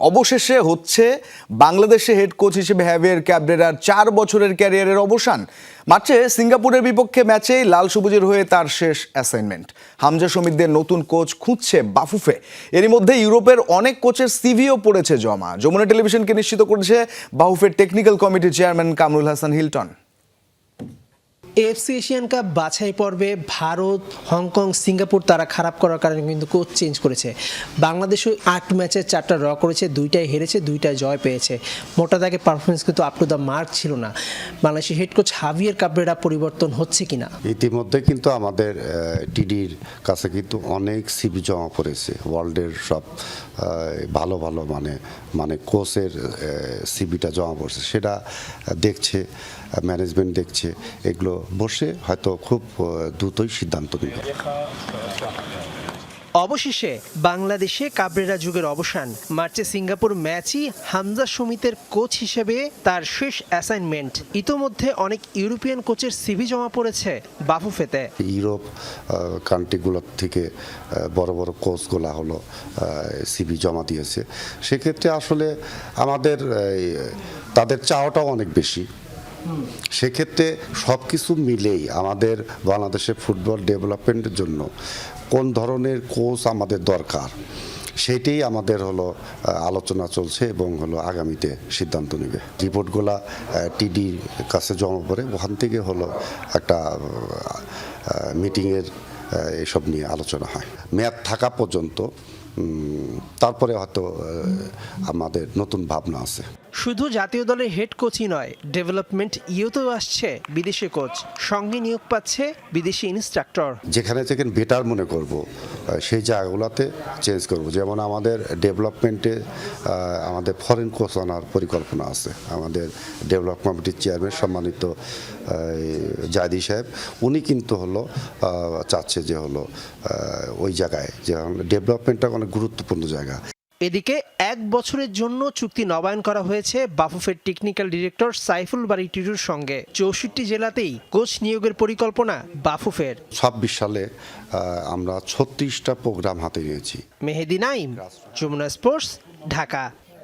অবশেষে হচ্ছে বাংলাদেশে হেড কোচ হিসেবে হ্যাভিয়ার ক্যাবরেরার 4 বছরের ক্যারিয়ারের অবসান। মার্চে সিঙ্গাপুরের বিপক্ষে ম্যাচেই লাল সবুজের হয়ে তার শেষ অ্যাসাইনমেন্ট। হামজা শমীদদের নতুন কোচ খুঁজছে বাফুফে। এরই মধ্যে ইউরোপের অনেক কোচের সিভিও পড়েছে জমা। যমুনা টেলিভিশনকে নিশ্চিত করেছে বাফুফের টেকনিক্যাল কমিটির chairman Kamrul Hasan Hilton. AFC Asian cup বাছাই পর্বে ভারত, হংকং, সিঙ্গাপুর তারা খারাপ করার কারণে কিন্তু কোচ চেঞ্জ করেছে। বাংলাদেশও 8 ম্যাচে 4টা ড্র করেছে, 2টাই হেরেছে, 2টায় জয় পেয়েছে। মোটা দাগে পারফরমেন্স কিন্তু আপ টু দ্য মার্ক ছিল না। বাংলাদেশের হেড কোচ হাভিয়ার ক্যাবরেরা পরিবর্তন হচ্ছে কিনা? ইতিমধ্যে কিন্তু আমাদের টিডির কাছে কিন্তু অনেক সিভি জমা পড়েছে। ওয়ার্ল্ডের সব ভালো ভালো মানে কোচের সিভিটা জমা পড়ছে, সেটা দেখছে ম্যানেজমেন্ট, দেখছে। এগুলো বসে হয়তো খুব দ্রুতই সিদ্ধান্ত নেবে। অবশেষে বাংলাদেশে ক্যাবরেরা যুগের অবসান। মার্চে সিঙ্গাপুর ম্যাচই হামজা শমীদের কোচ হিসেবে তার শেষ অ্যাসাইনমেন্ট। ইতোমধ্যে অনেক ইউরোপিয়ান কোচের সিভি জমা পড়েছে বাফুফেতে। ইউরোপ কান্ট্রিগুলোর থেকে বড় বড় কোচগুলা হলো সিভি জমা দিয়েছে। সেক্ষেত্রে আসলে আমাদের তাদের চাওয়াটাও অনেক বেশি। সেক্ষেত্রে সব কিছু মিলেই আমাদের বাংলাদেশের ফুটবল ডেভেলপমেন্টের জন্য কোন ধরনের কোচ আমাদের দরকার, সেটাই আমাদের হলো আলোচনা চলছে এবং হলো আগামীতে সিদ্ধান্ত নেবে। রিপোর্টগুলা টিডির কাছে জমা পড়ে, ওখান থেকে হলো একটা মিটিংয়ের এসব নিয়ে আলোচনা হয়। মেয়াদ থাকা পর্যন্ত, তারপরে হয়তো আমাদের নতুন ভাবনা আছে। শুধু জাতীয় দলের হেড কোচই নয়, ডেভেলপমেন্ট ইউতেও আসছে বিদেশি কোচ, সঙ্গে নিয়োগ পাচ্ছে বিদেশি ইনস্ট্রাক্টর। যেখানে বেটার মনে করব সেই জায়গাগুলোতে চেঞ্জ করব। যেমন আমাদের ডেভেলপমেন্টে আমাদের ফরেন কোচ আনার পরিকল্পনা আছে। আমাদের ডেভেলপমেন্ট কমিটির চেয়ারম্যান সম্মানিত জায়দি সাহেব, উনি কিন্তু হলো চাচ্ছে যে হলো ওই জায়গায় যে ডেভেলপমেন্টটা অনেক গুরুত্বপূর্ণ জায়গা। এদিকে 1 বছরের জন্য চুক্তি নবায়ন করা হয়েছে বাফুফের টেকনিক্যাল ডিরেক্টর সাইফুল বারী টিটুর সঙ্গে। 64 জেলাতেই কোচ নিয়োগের পরিকল্পনা বাফুফের। 26 সালে আমরা 36টা প্রোগ্রাম হাতে নিয়েছি। মেহেদি নাইম, যমুনা স্পোর্টস, ঢাকা।